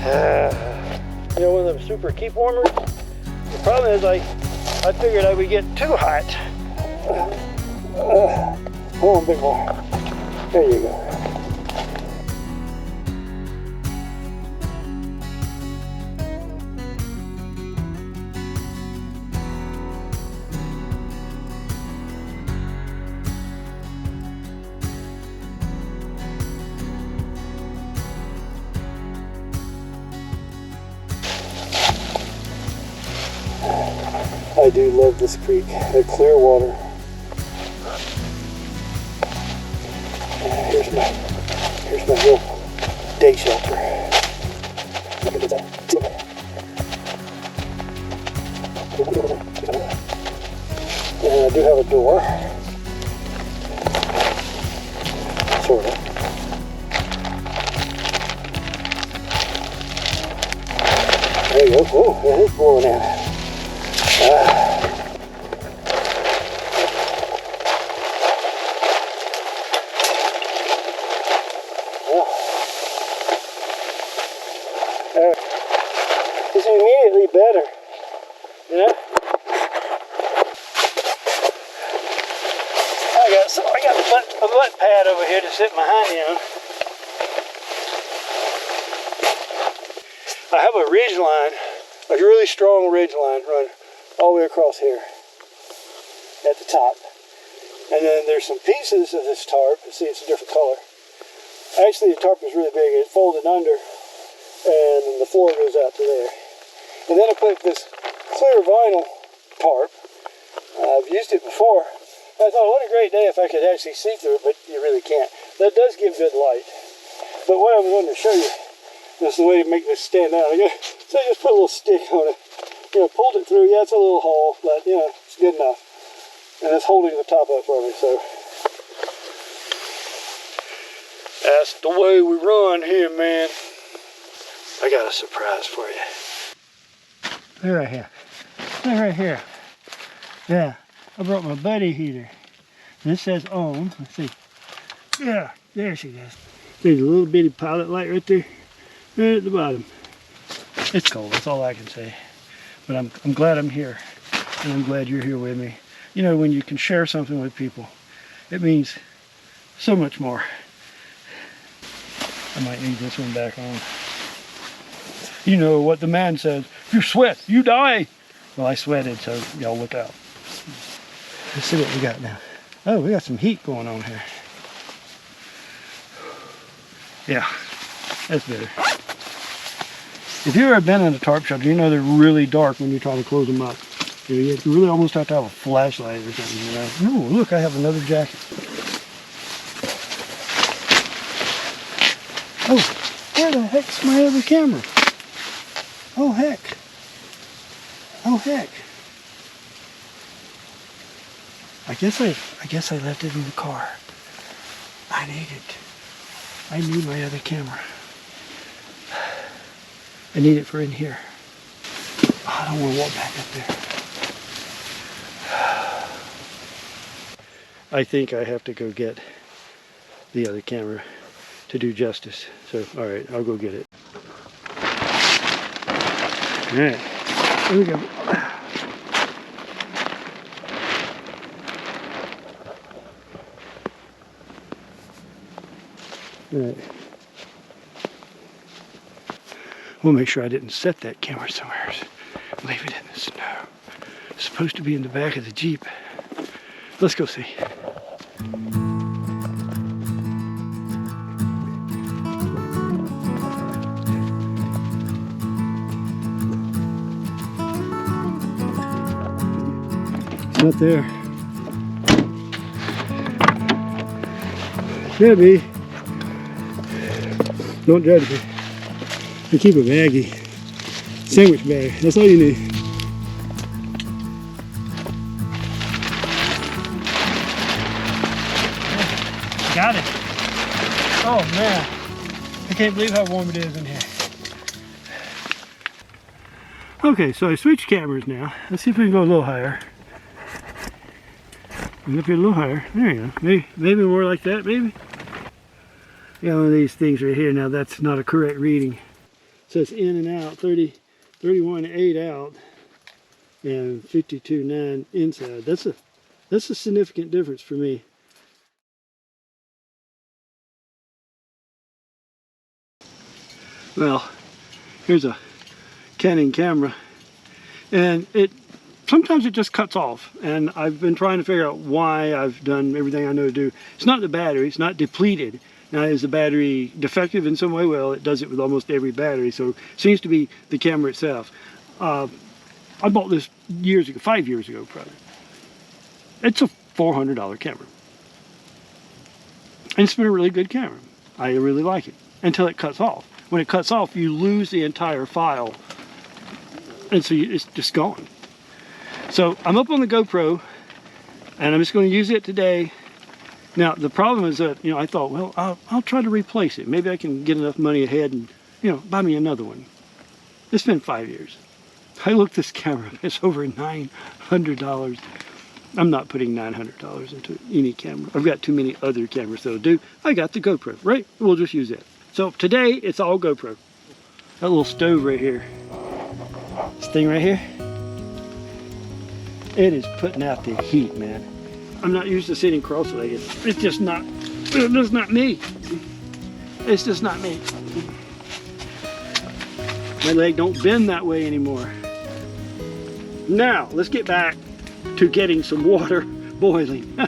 You know, one of them super keep warmers. The problem is, like, I figured I would get too hot. Hold on, big boy. There you go. I do love this creek, the clear water. Here's my little day shelter. Look at that. And I do have a door. Sort of. There you go. Oh, yeah, it's blowing out. It's immediately better, you know. I got a butt pad over here to sit behind you on. I have a ridge line, a really strong ridge line run all the way across here at the top. And then there's some pieces of this tarp. See, it's a different color. Actually, the tarp is really big. It's folded under, and the floor goes out to there. And then I put this clear vinyl tarp. I've used it before. I thought, what a great day if I could actually see through it, but you really can't. That does give good light. But what I wanted to show you is the way to make this stand out. So I just put a little stick on it. You know, pulled it through. Yeah, it's a little hole, but you know, it's good enough. And it's holding the top up for me, so. That's the way we run here, man. I got a surprise for you. Look right here. Look right here. Yeah, I brought my buddy heater. This says on. Let's see. Yeah, there she is. There's a little bitty pilot light right there. Right at the bottom. It's cold, that's all I can say. But I'm glad I'm here. And I'm glad you're here with me. You know, when you can share something with people, it means so much more. I might need this one back on. You know what the man says, if you sweat, you die. Well, I sweated, so y'all look out. Let's see what we got now. Oh, we got some heat going on here. Yeah, that's better. If you've ever been in a tarp shelter, you know they're really dark when you try to close them up. You really almost have to have a flashlight or something, you know. Oh, look, I have another jacket. Oh, where the heck's my other camera? Oh, heck. Oh, heck. I guess I left it in the car. I need it. I need my other camera. I need it for in here. Oh, I don't want to walk back up there. I think I have to go get the other camera to do justice. So, all right, I'll go get it. All right, here we go. All right. We'll make sure I didn't set that camera somewhere. Leave it in the snow. It's supposed to be in the back of the Jeep. Let's go see. It's not there. Should be. Don't judge me. I keep a baggie. Sandwich bag. That's all you need. Got it. Oh man. I can't believe how warm it is in here. Okay, so I switched cameras now. Let's see if we can go a little higher. Up here a little higher. There you go. Maybe more like that, maybe. Got one of these things right here. Now that's not a correct reading. says in and out, 31.8 out and 52.9 inside. That's a significant difference for me. Well, here's a Canon camera, and sometimes it just cuts off, and I've been trying to figure out why. I've done everything I know to do. It's not the battery, it's not depleted. Now, is the battery defective in some way? Well, it does it with almost every battery, so it seems to be the camera itself. I bought this years ago, 5 years ago probably. It's a $400 camera. And it's been a really good camera. I really like it, until it cuts off. When it cuts off, you lose the entire file, and so it's just gone. So I'm up on the GoPro, and I'm just going to use it today. Now the problem is that, I thought, well, I'll try to replace it. Maybe I can get enough money ahead and, buy me another one. It's been 5 years. I looked this camera up. It's over $900. I'm not putting $900 into any camera. I've got too many other cameras that'll do. I got the GoPro, right? We'll just use it. So today, it's all GoPro. That little stove right here. This thing right here. It is putting out the heat, man. I'm not used to sitting cross-legged. It's just not me. It's just not me. My leg don't bend that way anymore. Now, let's get back to getting some water boiling. There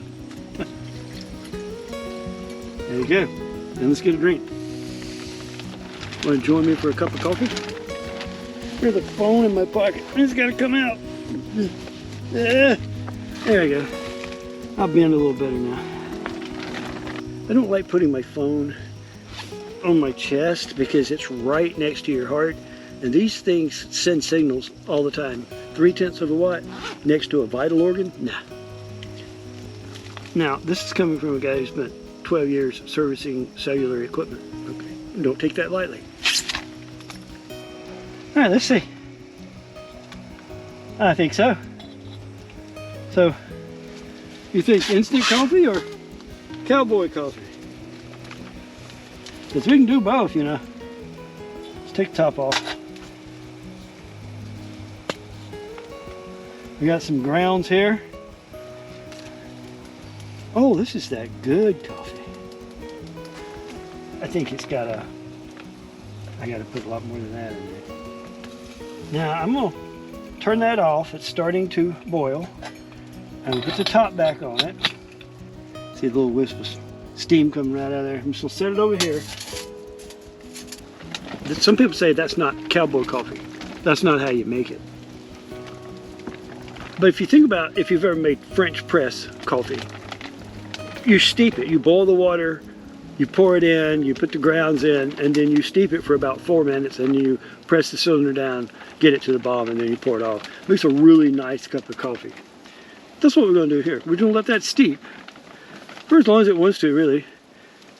you go. And let's get a drink. Want to join me for a cup of coffee? Here's the phone in my pocket. It's got to come out. There we go. I'll bend a little better now. I don't like putting my phone on my chest because it's right next to your heart. And these things send signals all the time. 0.3 of a watt next to a vital organ? Nah. Now, this is coming from a guy who spent 12 years servicing cellular equipment. Okay, don't take that lightly. All right, let's see. I think so. So, you think instant coffee or cowboy coffee? Because we can do both, Let's take the top off. We got some grounds here. Oh, this is that good coffee. I think it's got I got to put a lot more than that in there. Now, I'm going to turn that off. It's starting to boil. I'm going to put the top back on it. See the little wisp of steam coming right out of there. I'm just going to set it over here. Some people say that's not cowboy coffee. That's not how you make it. But if you think about if you've ever made French press coffee, you steep it. You boil the water, you pour it in, you put the grounds in, and then you steep it for about 4 minutes, and you press the cylinder down, get it to the bottom, and then you pour it off. It makes a really nice cup of coffee. That's what we're going to do here. We're going to let that steep for as long as it wants to, really.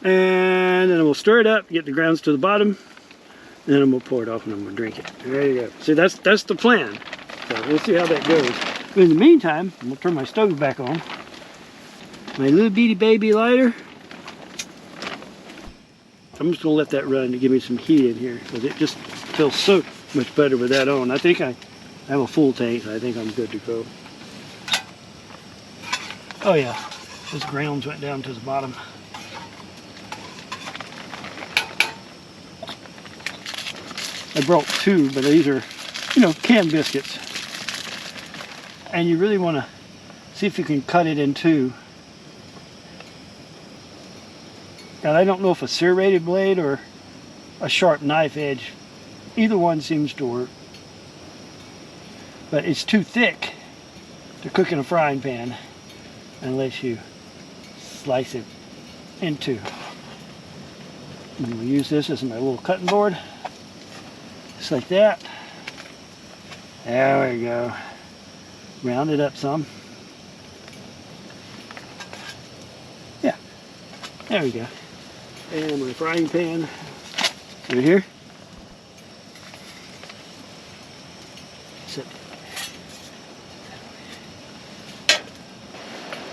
And then we'll stir it up, get the grounds to the bottom, and then I'm going to pour it off and I'm going to drink it. There you go. See, that's the plan. So we'll see how that goes. But in the meantime, I'm going to turn my stove back on. My little bitty baby lighter. I'm just going to let that run to give me some heat in here because it just feels so much better with that on. I think I have a full tank, so I think I'm good to go. Oh yeah, those grounds went down to the bottom. I brought 2, but these are, canned biscuits. And you really want to see if you can cut it in 2. And I don't know if a serrated blade or a sharp knife edge, either one seems to work. But it's too thick to cook in a frying pan unless you slice it in 2. I'm going to use this as my little cutting board. Just like that. There we go. Round it up some. Yeah. There we go. And my frying pan right here.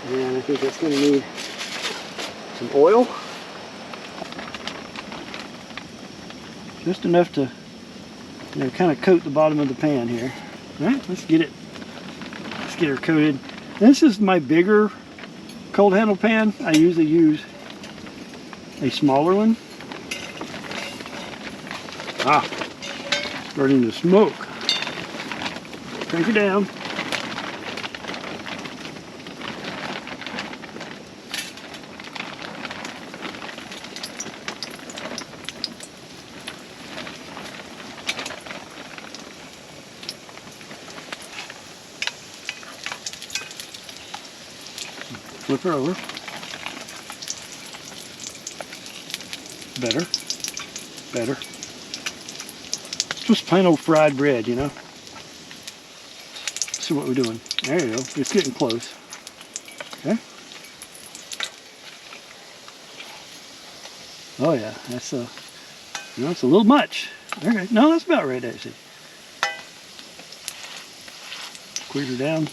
And I think that's going to need some oil. Just enough to You know, kind of coat the bottom of the pan here. All right, let's get her coated. This is my bigger cold handle pan. I usually use a smaller one. Ah, starting to smoke. Crank it down. Flip her over. Better. Better. Just plain old fried bread, you know. Let's see what we're doing. There you go. It's getting close. Okay. Oh yeah, that's you know, it's a little much. Okay. No, that's about right actually. Squeeze her down.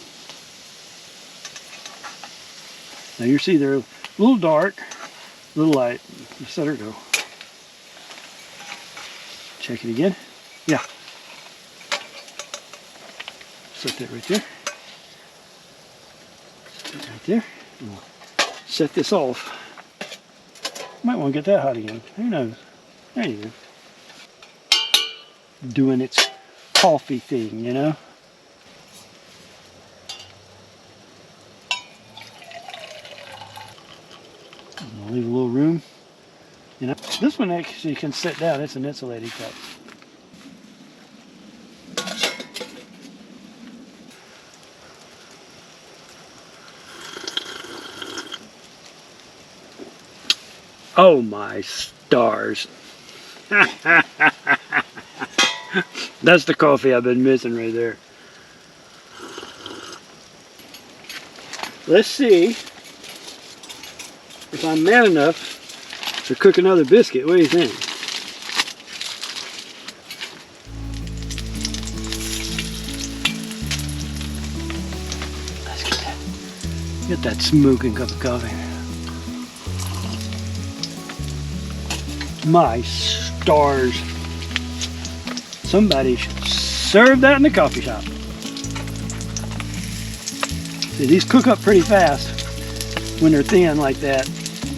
Now you see they're a little dark, a little light. Just let her go. Check it again. Yeah. Set that right there. Set that right there. And we'll set this off. Might want to get that hot again. Who knows? There you go. Doing its coffee thing, you know. I'll leave a little room. You know, this one actually can sit down. It's an insulated cup. Oh my stars. That's the coffee I've been missing right there. Let's see if I'm man enough to cook another biscuit. What do you think? Let's get that smoking cup of coffee. My stars. Somebody should serve that in the coffee shop. See, these cook up pretty fast when they're thin like that.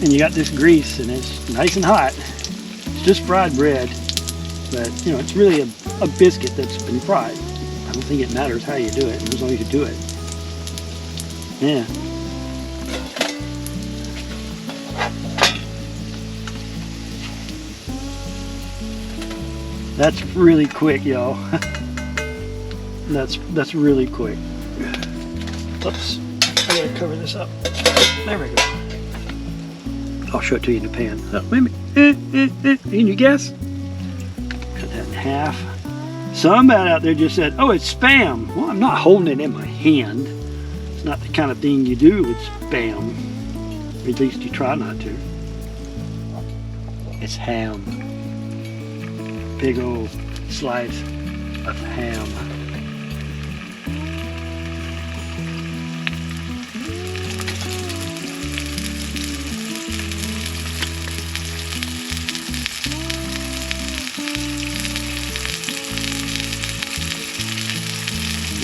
And you got this grease and it's nice and hot. It's just fried bread. But, you know, it's really a biscuit that's been fried. I don't think it matters how you do it, as long as you do it. Yeah. That's really quick, y'all. That's really quick. Oops. I gotta cover this up. There we go. I'll show it to you in the pan. Oh, wait a minute. Can you guess? Cut that in half. Somebody out there just said, oh, it's Spam. Well, I'm not holding it in my hand. It's not the kind of thing you do with Spam. Or at least you try not to. It's ham. Big old slice of ham.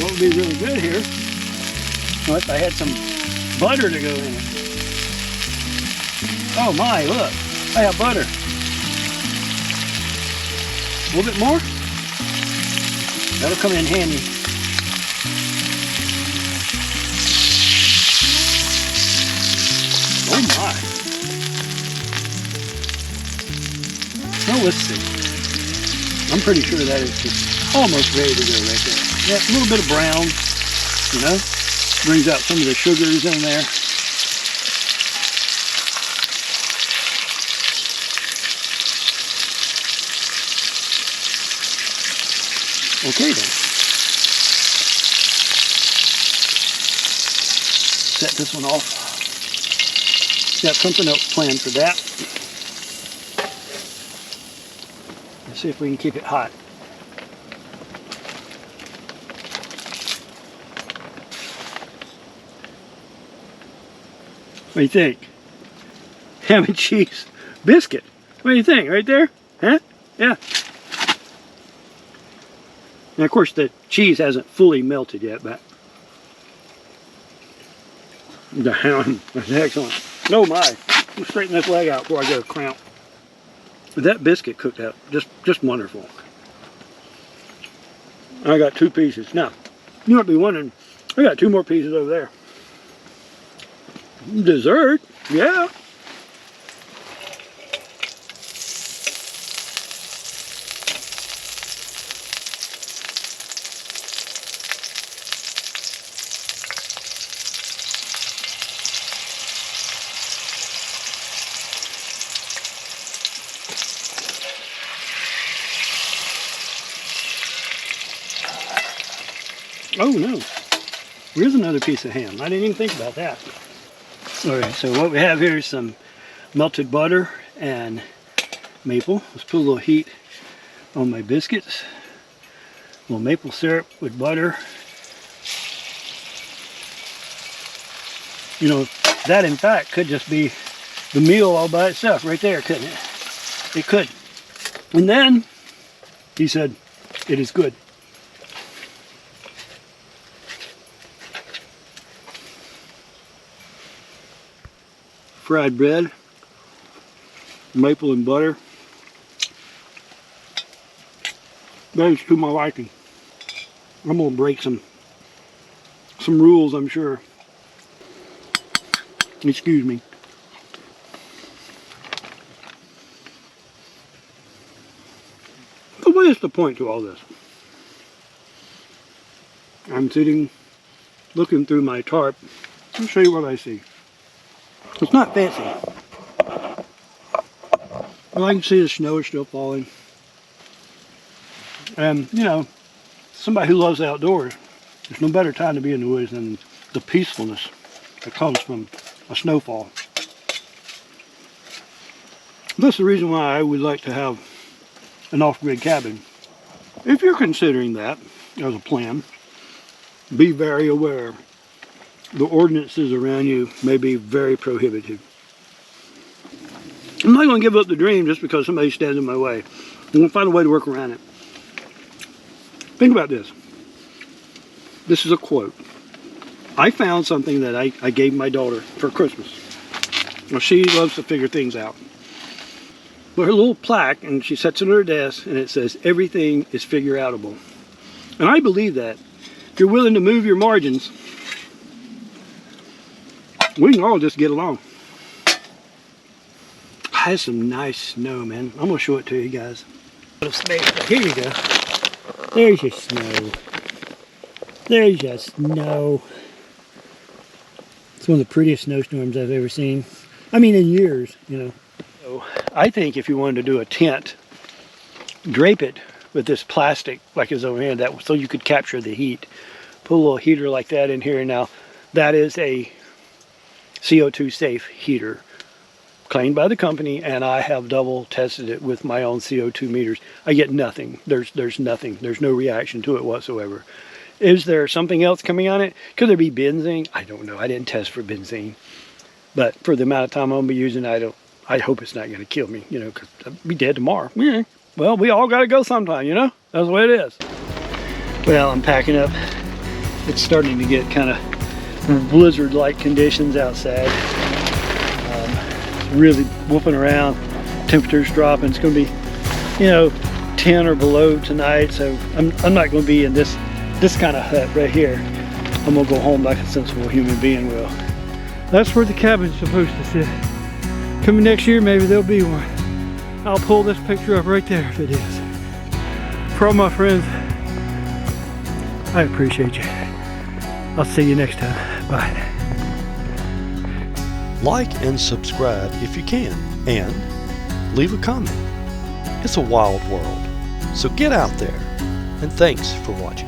What would be really good here, well, if I had some butter to go in it. Oh my, look, I have butter. A little bit more? That'll come in handy. Oh my. Well, let's see. I'm pretty sure that is just almost ready to go right there. Yeah, a little bit of brown, you know, brings out some of the sugars in there. Okay then. Set this one off. Got something else planned for that. Let's see if we can keep it hot. What do you think? Ham and cheese biscuit. What do you think? Right there? Huh? Yeah. And of course the cheese hasn't fully melted yet, but the ham is excellent. Oh my, I'm straighten this leg out before I get a cramp. That biscuit cooked out just wonderful. I got 2 pieces. Now, you might be wondering, I got 2 more pieces over there. Dessert, yeah. Oh no, here's another piece of ham. I didn't even think about that. Alright, so what we have here is some melted butter and maple. Let's put a little heat on my biscuits. A little maple syrup with butter. You know, that in fact could just be the meal all by itself right there, couldn't it? It could. And then he said, it is good. Fried bread, maple and butter. That is to my liking. I'm gonna break some rules, I'm sure. Excuse me. But what is the point to all this? I'm sitting, looking through my tarp. I'll show you what I see. It's not fancy. Well, I can see the snow is still falling. And, you know, somebody who loves the outdoors, there's no better time to be in the woods than the peacefulness that comes from a snowfall. That's the reason why I would like to have an off-grid cabin. If you're considering that as a plan, be very aware. The ordinances around you may be very prohibitive. I'm not going to give up the dream just because somebody stands in my way. I'm going to find a way to work around it. Think about this. This is a quote. I found something that I gave my daughter for Christmas. Well, she loves to figure things out. But her little plaque, and she sets it on her desk, and it says, everything is figure-outable. And I believe that. If you're willing to move your margins, we can all just get along. Has some nice snow, man. I'm gonna show it to you guys. Here you go. There's your snow. There's your snow. It's one of the prettiest snowstorms I've ever seen. I mean, in years, you know. So I think if you wanted to do a tent, drape it with this plastic like is over here, that so you could capture the heat. Put a little heater like that in here. Now, that is a CO2 safe heater claimed by the company, and I have double tested it with my own CO2 meters. I get nothing. There's nothing. There's no reaction to it whatsoever. Is there something else coming on it? Could there be benzene? I don't know. I didn't test for benzene, but for the amount of time I'm gonna be using it, I hope it's not going to kill me, you know, because I'll be dead tomorrow. Yeah. Well, we all got to go sometime, you know. That's the way it is. Well, I'm packing up. It's starting to get kind of blizzard-like conditions outside. Really whooping around. Temperature's dropping. It's going to be, you know, 10 or below tonight. So I'm not going to be in this kind of hut right here. I'm going to go home like a sensible human being will. That's where the cabin's supposed to sit. Coming next year, maybe there'll be one. I'll pull this picture up right there if it is. For all my friends, I appreciate you. I'll see you next time. Bye. Like and subscribe if you can, and leave a comment. It's a wild world, so get out there, and thanks for watching.